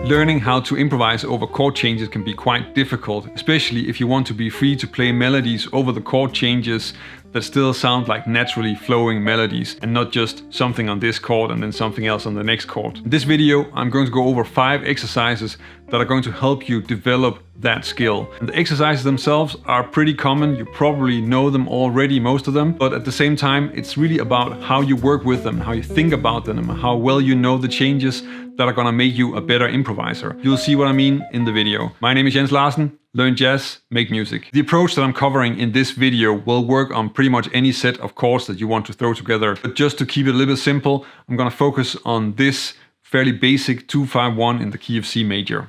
Learning how to improvise over chord changes can be quite difficult, especially if you want to be free to play melodies over the chord changes that still sound like naturally flowing melodies and not just something on this chord and then something else on the next chord. In this video, I'm going to go over 5 exercises that are going to help you develop that skill. And the exercises themselves are pretty common. You probably know them already, most of them, but at the same time, it's really about how you work with them, how you think about them, and how well you know the changes that are gonna make you a better improviser. You'll see what I mean in the video. My name is Larsen. Learn jazz, make music. The approach that I'm covering in this video will work on pretty much any set of chords that you want to throw together. But just to keep it a little bit simple, I'm gonna focus on this fairly basic 2-5-1 in the key of C major.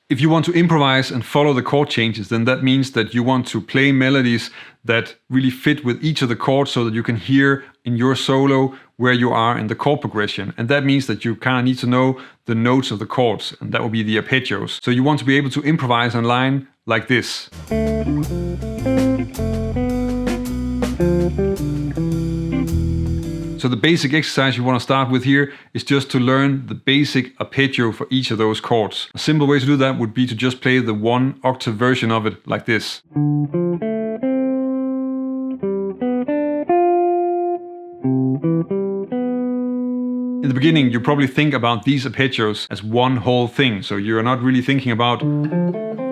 If you want to improvise and follow the chord changes, then that means that you want to play melodies that really fit with each of the chords so that you can hear in your solo where you are in the chord progression. And that means that you kind of need to know the notes of the chords, and that will be the arpeggios. So you want to be able to improvise on line like this. So the basic exercise you want to start with here is just to learn the basic arpeggio for each of those chords. A simple way to do that would be to just play the 1 octave version of it like this. In the beginning, you probably think about these arpeggios as one whole thing. So you're not really thinking about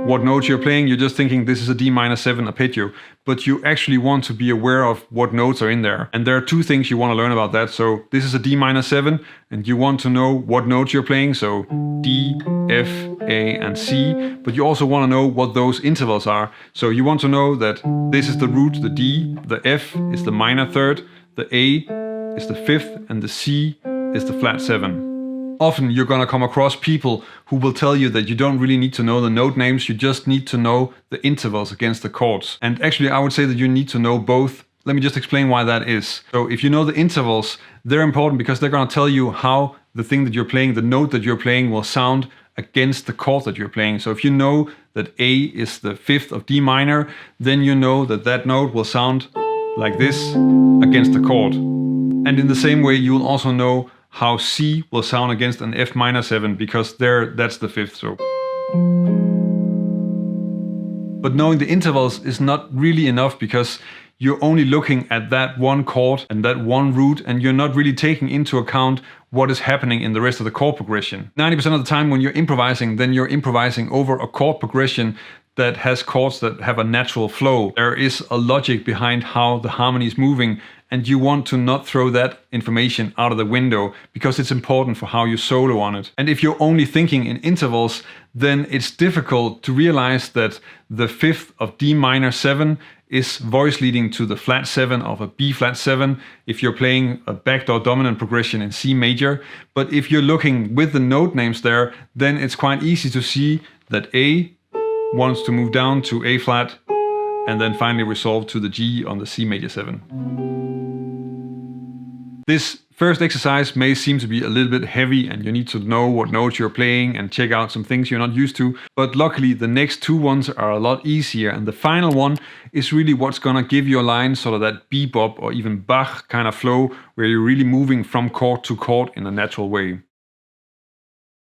what notes you're playing, you're just thinking this is a D-7 arpeggio. But you actually want to be aware of what notes are in there. And there are 2 things you want to learn about that. So this is a D-7 and you want to know what notes you're playing. So D, F, A and C. But you also want to know what those intervals are. So you want to know that this is the root, the D, the F is the minor third, the A is the 5th and the C is the flat 7. Often you're gonna come across people who will tell you that you don't really need to know the note names, you just need to know the intervals against the chords. And actually I would say that you need to know both. Let me just explain why that is. So if you know the intervals, they're important because they're gonna tell you how the thing that you're playing, the note that you're playing will sound against the chord that you're playing. So if you know that A is the 5th of D minor, then you know that that note will sound like this against the chord. And in the same way, you will also know how C will sound against an F-7 because that's the 5th. So. But knowing the intervals is not really enough because you're only looking at that one chord and that one root, and you're not really taking into account what is happening in the rest of the chord progression. 90% of the time when you're improvising, then you're improvising over a chord progression that has chords that have a natural flow. There is a logic behind how the harmony is moving, and you want to not throw that information out of the window because it's important for how you solo on it. And if you're only thinking in intervals, then it's difficult to realize that the 5th of D-7 is voice leading to the flat 7 of a B-flat 7 if you're playing a backdoor dominant progression in C major. But if you're looking with the note names there, then it's quite easy to see that A wants to move down to A flat and then finally resolve to the G on the C major 7. This first exercise may seem to be a little bit heavy and you need to know what notes you're playing and check out some things you're not used to, but luckily the next 2 ones are a lot easier, and the final one is really what's gonna give your line sort of that bebop or even Bach kind of flow where you're really moving from chord to chord in a natural way.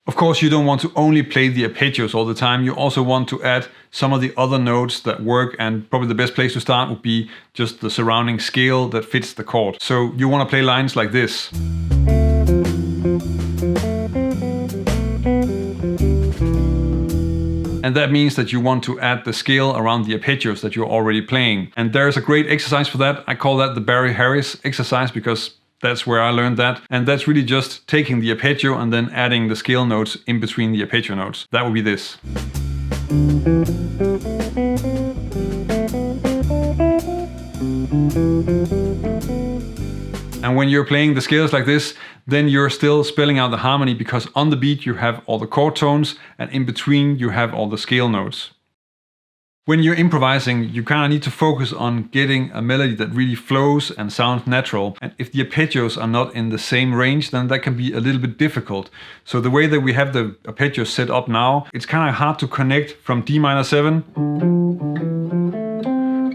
Of course, you don't want to only play the arpeggios all the time. You also want to add some of the other notes that work, and probably the best place to start would be just the surrounding scale that fits the chord. So you want to play lines like this. And that means that you want to add the scale around the arpeggios that you're already playing. And there's a great exercise for that. I call that the Barry Harris exercise because that's where I learned that. And that's really just taking the arpeggio and then adding the scale notes in between the arpeggio notes. That would be this. And when you're playing the scales like this, then you're still spelling out the harmony because on the beat you have all the chord tones and in between you have all the scale notes. When you're improvising, you kind of need to focus on getting a melody that really flows and sounds natural. And if the arpeggios are not in the same range, then that can be a little bit difficult. So the way that we have the arpeggios set up now, it's kind of hard to connect from D-7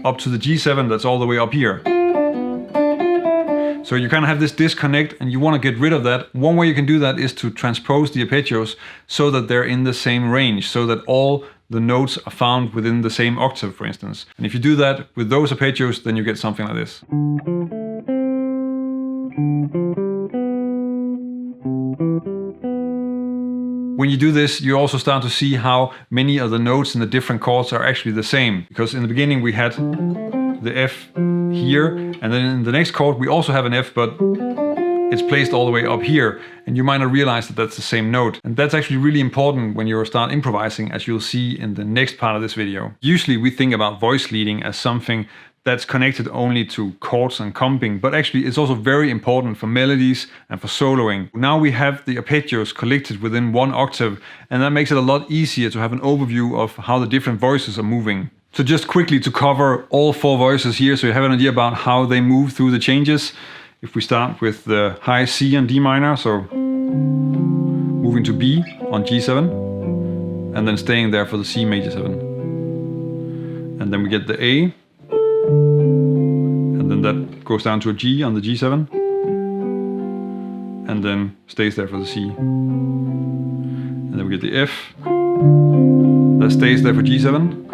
up to the G7 that's all the way up here. So you kind of have this disconnect and you want to get rid of that. One way you can do that is to transpose the arpeggios so that they're in the same range, so that all the notes are found within the same octave, for instance. And if you do that with those arpeggios, then you get something like this. When you do this, you also start to see how many of the notes in the different chords are actually the same. Because in the beginning we had the F here, and then in the next chord we also have an F, but it's placed all the way up here, and you might not realize that that's the same note. And that's actually really important when you start improvising, as you'll see in the next part of this video. Usually we think about voice leading as something that's connected only to chords and comping, but actually it's also very important for melodies and for soloing. Now we have the arpeggios collected within one octave, and that makes it a lot easier to have an overview of how the different voices are moving. So just quickly to cover all 4 voices here, so you have an idea about how they move through the changes. If we start with the high C and D minor, so moving to B on G7, and then staying there for the C major 7. And then we get the A, and then that goes down to a G on the G7, and then stays there for the C. And then we get the F, that stays there for G7,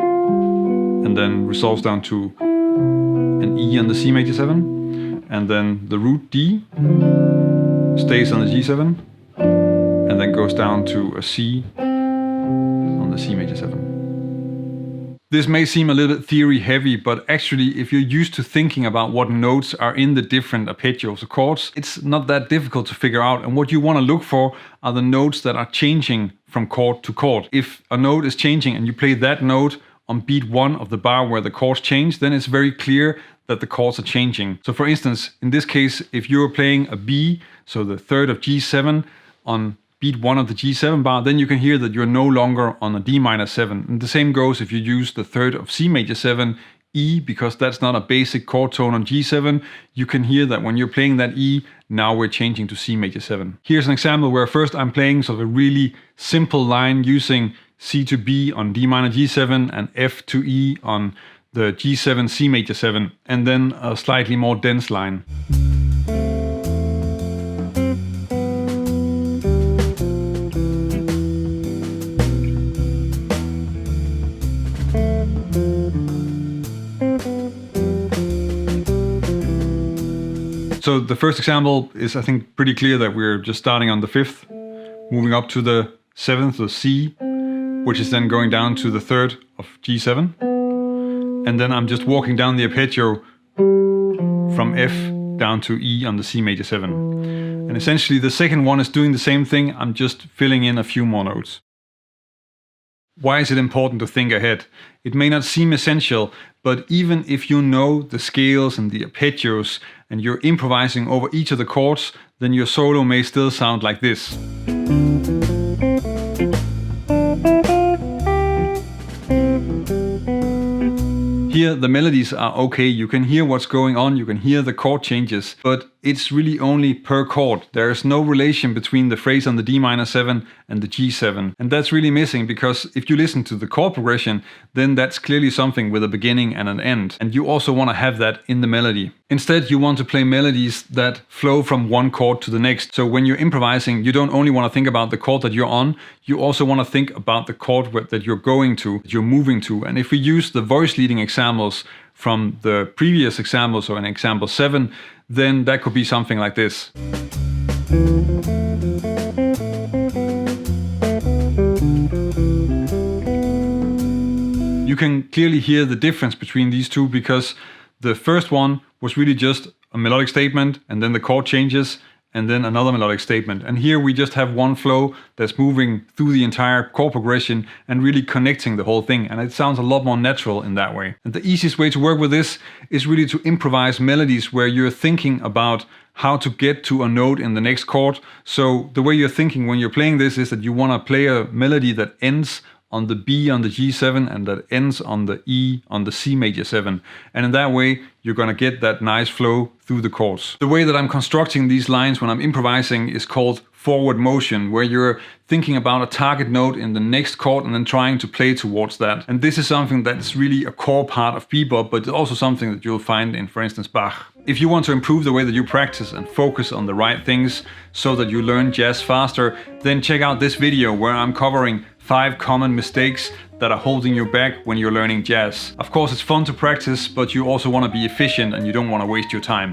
and then resolves down to an E on the C major 7, and then the root D stays on the G7, and then goes down to a C on the C major 7. This may seem a little bit theory heavy, but actually if you're used to thinking about what notes are in the different arpeggios or chords, it's not that difficult to figure out. And what you want to look for are the notes that are changing from chord to chord. If a note is changing and you play that note on beat 1 of the bar where the chords change, then it's very clear that the chords are changing. So for instance, in this case, if you're playing a B, so the 3rd of G7 on beat 1 of the G7 bar, then you can hear that you're no longer on a D minor 7. And the same goes if you use the 3rd of C major 7 E, because that's not a basic chord tone on G7. You can hear that when you're playing that E, now we're changing to C major 7. Here's an example where first I'm playing sort of a really simple line using C to B on D minor G7 and F to E on the G7 C major 7, and then a slightly more dense line. So the first example is, I think, pretty clear that we're just starting on the 5th, moving up to the 7th, the C, which is then going down to the 3rd of G7. And then I'm just walking down the arpeggio from F down to E on the C major 7. And essentially the second one is doing the same thing, I'm just filling in a few more notes. Why is it important to think ahead? It may not seem essential, but even if you know the scales and the arpeggios and you're improvising over each of the chords, then your solo may still sound like this. Here the melodies are okay, you can hear what's going on, you can hear the chord changes, but it's really only per chord. There is no relation between the phrase on the D minor 7 and the G7. And that's really missing, because if you listen to the chord progression, then that's clearly something with a beginning and an end. And you also want to have that in the melody. Instead, you want to play melodies that flow from one chord to the next. So when you're improvising, you don't only want to think about the chord that you're on, you also want to think about the chord that you're going to, that you're moving to. And if we use the voice leading examples from the previous example, so in example 7, then that could be something like this. You can clearly hear the difference between these two, because the first one was really just a melodic statement, and then the chord changes, and then another melodic statement. And here we just have one flow that's moving through the entire chord progression and really connecting the whole thing. And it sounds a lot more natural in that way. And the easiest way to work with this is really to improvise melodies where you're thinking about how to get to a note in the next chord. So the way you're thinking when you're playing this is that you want to play a melody that ends on the B on the G7 and that ends on the E on the C major 7. And in that way, you're gonna get that nice flow through the chords. The way that I'm constructing these lines when I'm improvising is called forward motion, where you're thinking about a target note in the next chord and then trying to play towards that. And this is something that's really a core part of bebop, but also something that you'll find in, for instance, Bach. If you want to improve the way that you practice and focus on the right things so that you learn jazz faster, then check out this video where I'm covering 5 common mistakes that are holding you back when you're learning jazz. Of course, it's fun to practice, but you also want to be efficient and you don't want to waste your time.